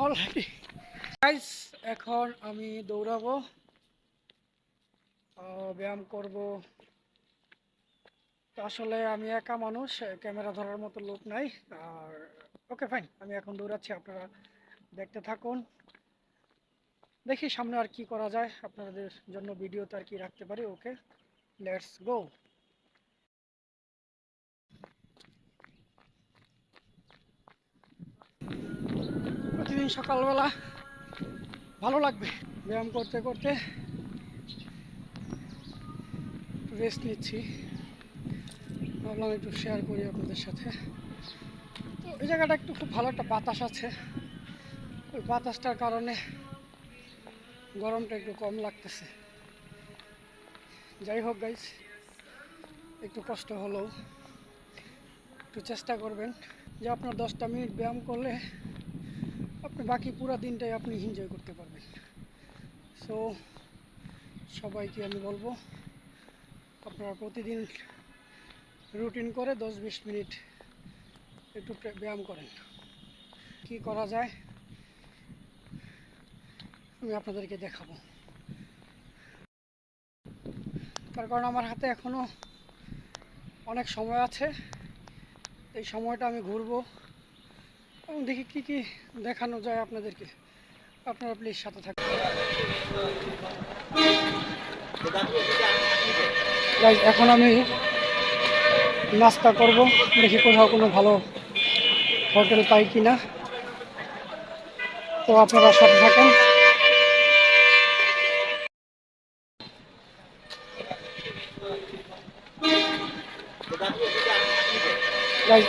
Already guys, এখন আমি দৌড়াবো, ব্যায়াম করব। তো আসলে আমি একা মানুষ, ক্যামেরা ধরার মতো লোক নাই। আর ওকে ফাইন, আমি এখন দৌড়াচ্ছি, আপনারা দেখতে থাকুন। দেখি সামনে আর কি করা যায়, আপনাদের জন্য ভিডিওতে আর কি রাখতে পারি। ওকে, লেটস গো। প্রতিদিন সকালবেলা ভালো লাগবে ব্যায়াম করতে করতে। রেস্ট নিচ্ছি, ভাবলাম একটু শেয়ার করি আপনাদের সাথে। তো এই জায়গাটা একটু খুব ভালো একটা বাতাস আছে, ওই বাতাসটার কারণে গরমটা একটু কম লাগতেছে। যাই হোক গাইস, একটু কষ্ট হলেও একটু চেষ্টা করবেন যে আপনার 10টা মিনিট ব্যায়াম করলে আপনি বাকি পুরো দিনটাই আপনি এনজয় করতে পারবেন। সো সবাইকে আমি বলবো, আপনারা প্রতিদিন রুটিন করে 10-20 মিনিট একটু ব্যায়াম করেন। কি করা যায় আমি আপনাদেরকে দেখাবো, তার কারণ আমার হাতে এখনও অনেক সময় আছে। এই সময়টা আমি ঘুরবো এবং দেখি কি কি দেখানো যায় আপনাদেরকে। আপনারা প্লিজ সাথে থাকুন। এখন আমি নাস্তা করব, দেখি কোথাও কোনো ভালো হোটেল পাই কিনা। তো আপনারা সাথে থাকেন।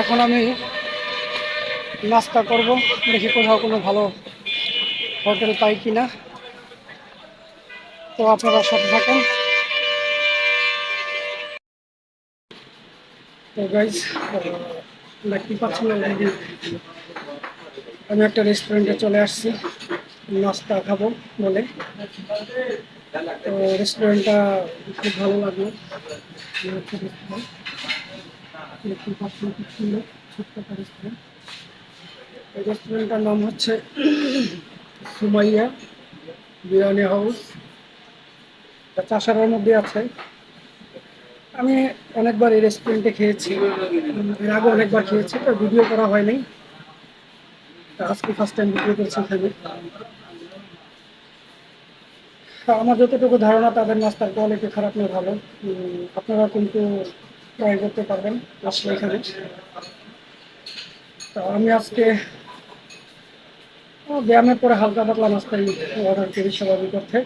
এখন আমি নাস্তা করব, দেখি কোথাও কোনো ভালো হোটেল পাই কিনা। তো আপনারা সাথে থাকেন। তো গাইজ, দেখতে পাচ্ছেন অলরেডি আমি একটা রেস্টুরেন্টে চলে আসছি নাস্তা খাবো বলে। তো রেস্টুরেন্টটা খুব ভালো লাগলো। দেখতে পাচ্ছেন খুব সুন্দর ছোট্ট একটা রেস্টুরেন্ট। এই রেস্টুরেন্টটার নাম হচ্ছে সুমাইয়া বিরিয়ানি হাউস। চাষারার মধ্যে আছে। আমি অনেকবার এই রেস্টুরেন্টে খেয়েছি, এর আগে অনেকবার খেয়েছি, তো ভিডিও করা হয়নি। আজকে ফার্স্ট টাইম ভিডিও করছি এখানে। আমার যতটুকু ধারণা তাদের নাস্তার কোয়ালিটি খারাপ নয়, ভালো। আপনারা কিন্তু ট্রাই করতে পারবেন আসলে এখানে। তো আমি আজকে ব্যায়ামের পরে হালকা পাতলা নাস্তাই অর্ডার করি স্বাভাবিক অর্থে।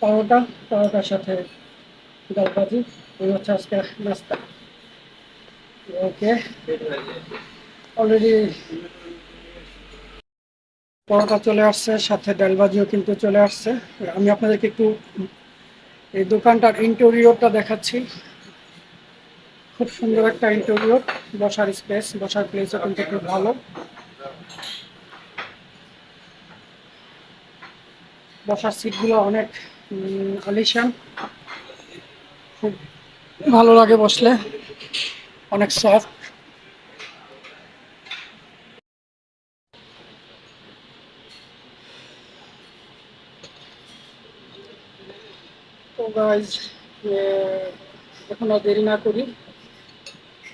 পরোটা, পরোটার সাথে ডাল ভাজি, এই হচ্ছে আজকে নাস্তা। ওকে, অলরেডি পরোটা চলে আসছে, সাথে ডাল ভাজিও কিন্তু চলে আসছে। আমি আপনাদেরকে একটু এই দোকানটার ইন্টেরিয়রটা দেখাচ্ছি। খুব সুন্দর একটা ইন্টেরিয়র, বসার স্পেস, বসার প্লেসও কিন্তু খুব ভালো। বসার সিটগুলো অনেক আলিশান, খুব ভালো লাগে বসলে, অনেক সফট। তো গাইজ, এখন আর দেরি না করি,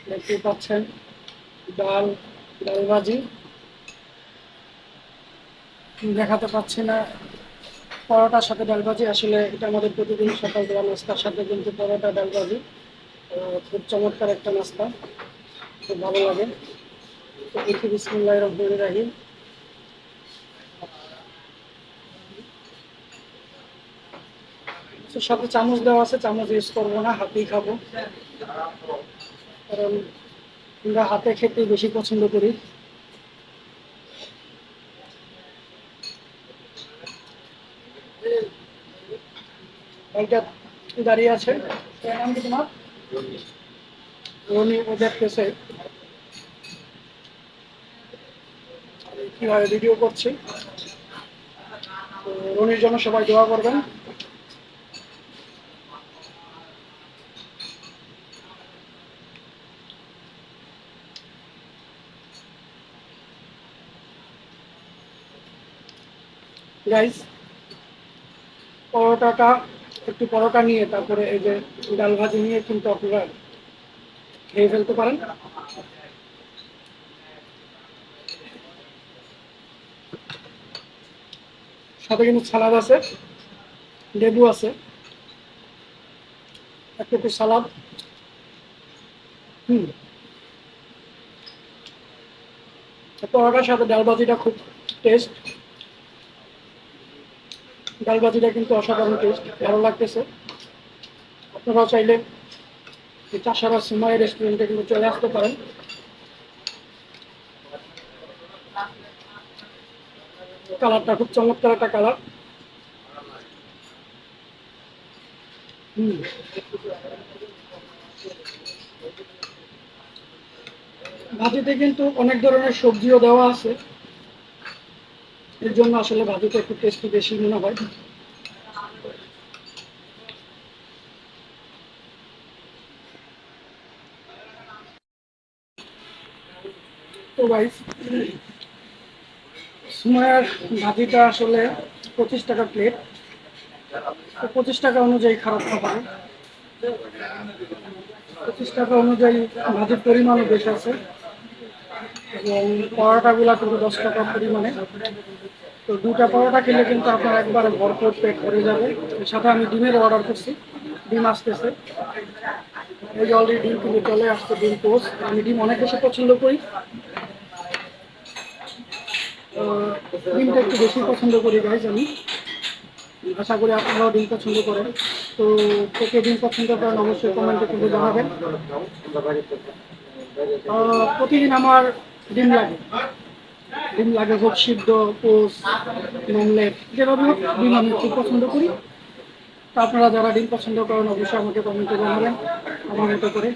দেখতে পাচ্ছেন ডাল, ডাল ভাজি দেখাতে পাচ্ছি না। পরোটার সাথে ডাল ভাজি, আসলে এটা আমাদের প্রতিদিন সকালবেলা নাস্তার সাথে কিন্তু পরোটা ডাল ভাজি খুব চমৎকার একটা নাস্তা, খুব ভালো লাগে। তো দেখি বিসমিল্লাহির রহমানির রহিম। সাথে চামচ দেওয়া আছে, চামচ ইউজ করবো না, হাতেই খাবো, কারণ আমরা হাতে খেতে বেশি পছন্দ করি। এইটা দাঁড়িয়ে আছে, এর নাম কি তোমার? রনি। ও দেখতেছে কিভাবে ভিডিও করছি। তো রনির জন্য সবাই দোয়া করবেন। গাইস, পরোটাটা একটু পরোটা নিয়ে তারপরে এই যে ডাল ভাজি নিয়ে কিন্তু আপনারা খেয়ে ফেলতে পারেন। সাথে কিন্তু সালাদ আছে, লেবু আছে, একটু সালাদ। হুম। পরোটার সাথে ডাল ভাজিটা খুব টেস্ট। ডাল ভাজিটা কিন্তু অসাধারণ টেস্ট, ভালো লাগতেছে। আপনারাও চাইলে এই চাষারা সুমাই রেস্টুরেন্টে কিন্তু চলে আসতে পারেন। কালারটা খুব চমৎকার একটা কালার। হুম। ভাজিতে কিন্তু অনেক ধরনের সবজিও দেওয়া আছে, এর জন্য আসলে ভাজিটা একটু টেস্টি বেশি মনে হয়। তো গাইস, সুমাইয়ার ভাজিটা আসলে 25 টাকা প্লেট। তো 25 টাকা অনুযায়ী খারাপ খাবার, 25 টাকা অনুযায়ী ভাজির পরিমাণও বেশি আছে এবং পরোটাগুলা কিন্তু 10 টাকা পরিমাণে। তো দুটা পরোটা খেলে কিন্তু আপনার একবারে ভরপুর পেট ভরে যাবে। এর সাথে আমি ডিমের অর্ডার করছি, ডিম আসতেছে। এই যে অলরেডি ডিম কিন্তু চলে আসছে, ডিম পোস্ট। আমি ডিম অনেক বেশি পছন্দ করি, ডিমটা একটু বেশি পছন্দ করি গাইজ আমি। আশা করি আপনারাও ডিম পছন্দ করেন। তো কে কে ডিম পছন্দ করেন অবশ্যই কমেন্টে কিন্তু জানাবেন। প্রতিদিন আমার ডিম লাগে, ডিম লাগে হোক সিদ্ধ, পোস্ট, অমলেট, যেভাবে হোক ডিম আমি খুব পছন্দ করি। তো আপনারা যারা ডিম পছন্দ করেন অবশ্যই আমাকে কমেন্টে জানাবেন আমার মতো করে।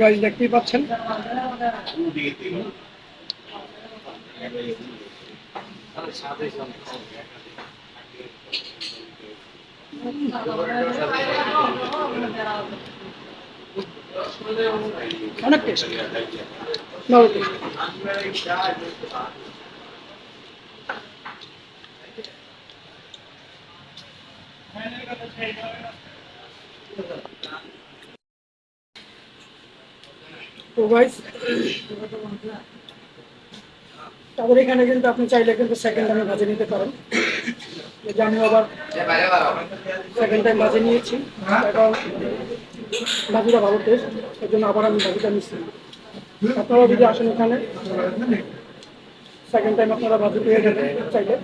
গাইজ দেখতেই পাচ্ছেন, অনেক টেস্ট, ভালো টেস্ট। তো গাইজ, তারপর এখানে কিন্তু আপনি চাইলে কিন্তু সেকেন্ড টাইমে ভাজে নিতে পারেন। এই যে আমি আবার সেকেন্ড টাইম ভাজে নিয়েছি, কারণ ভাজিটা ভালো টেস্ট, এর জন্য আবার আমি ভাজিটা নিচ্ছি। আপনারাও যদি আসেন এখানে সেকেন্ড টাইম আপনারা ভাজি পেয়ে যাবেন চাইলে।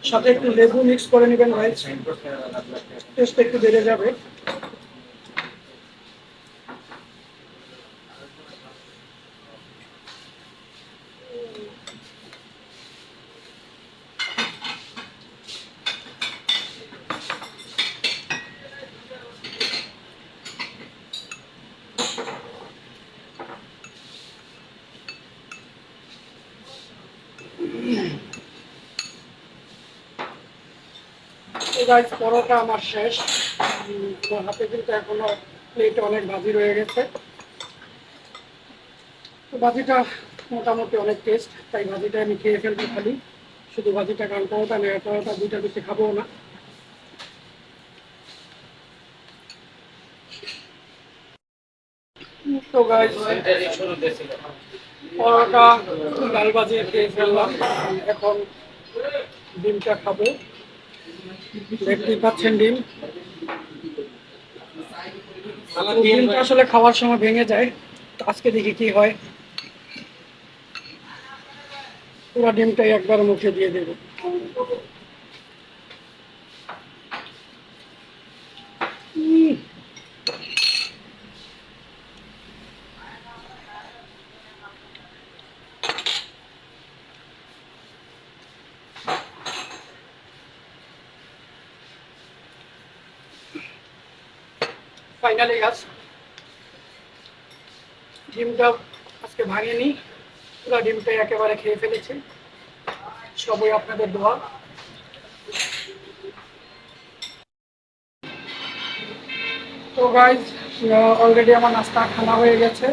সাথে একটু লেবু মিক্স করে নেবেন ভাই, টেস্ট একটু বেড়ে যাবে। তো গাইস, পরোটা আমার শেষ। আমার হাতে কিন্তু এখনো প্লেটে অনেক ভাজি রয়ে গেছে। তো ভাজিটা মোটামুটি অনেক টেস্ট, তাই ভাজিটা আমি খেয়ে ফেলবো খালি, শুধু ভাজিটা, কারণ পরোটা নেই, পরোটা দুইটা বেশি খাবো না। তো গাইস, পরোটা ডাল ভাজি খেয়ে ফেললাম, এখন ডিমটা খাবো। দেখতেই পাচ্ছেন ডিম, ডিমটা আসলে খাওয়ার সময় ভেঙে যায়। তো আজকে দেখি কি হয়, পুরো ডিমটাই একবার মুখে দিয়ে দেবো। ফাইনালি গাছ ডিমটা আজকে ভাঙিনি, পুরো ডিমটাই একেবারে খেয়ে ফেলেছে। সবই আপনাদের দোয়া। তো গাইজ, অলরেডি আমার নাস্তা খাওয়া হয়ে গেছে।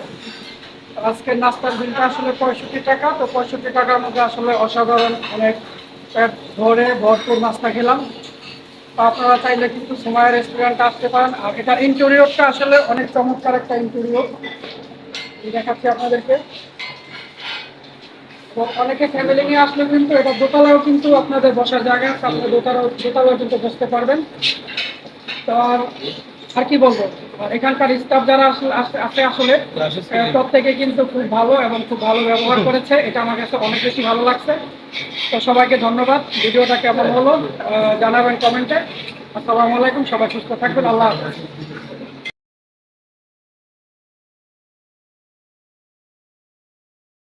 আজকের নাস্তার বিলটা আসলে 65 টাকা। তো 65 টাকার মধ্যে আসলে অসাধারণ অনেক পেট ভরে ভরপুর নাস্তা খেলাম। তো আপনারা চাইলে কিন্তু সুমাইয়া রেস্টুরেন্টে আসতে পারেন। আর এটার ইন্টেরিয়রটা আসলে অনেক চমৎকার একটা ইন্টেরিয়র, দেখাচ্ছি আপনাদেরকে। এবং অনেকে ফ্যামিলি নিয়ে আসলে কিন্তু এটা দোতলাও কিন্তু আপনাদের বসার জায়গা আছে, আপনার দোতলাও কিন্তু বসতে পারবেন। তো আর কি বলবো, আর এখানকার স্টাফ যারা আছে আসলে প্রত্যেকে কিন্তু খুব ভালো এবং খুব ভালো ব্যবহার করেছে, এটা আমার কাছে অনেক বেশি ভালো লাগছে। তো সবাইকে ধন্যবাদ। ভিডিওটা কেমন হলো জানাবেন কমেন্টে। আসসালামু আলাইকুম, সবাই সুস্থ থাকবেন, আল্লাহ হাফেজ।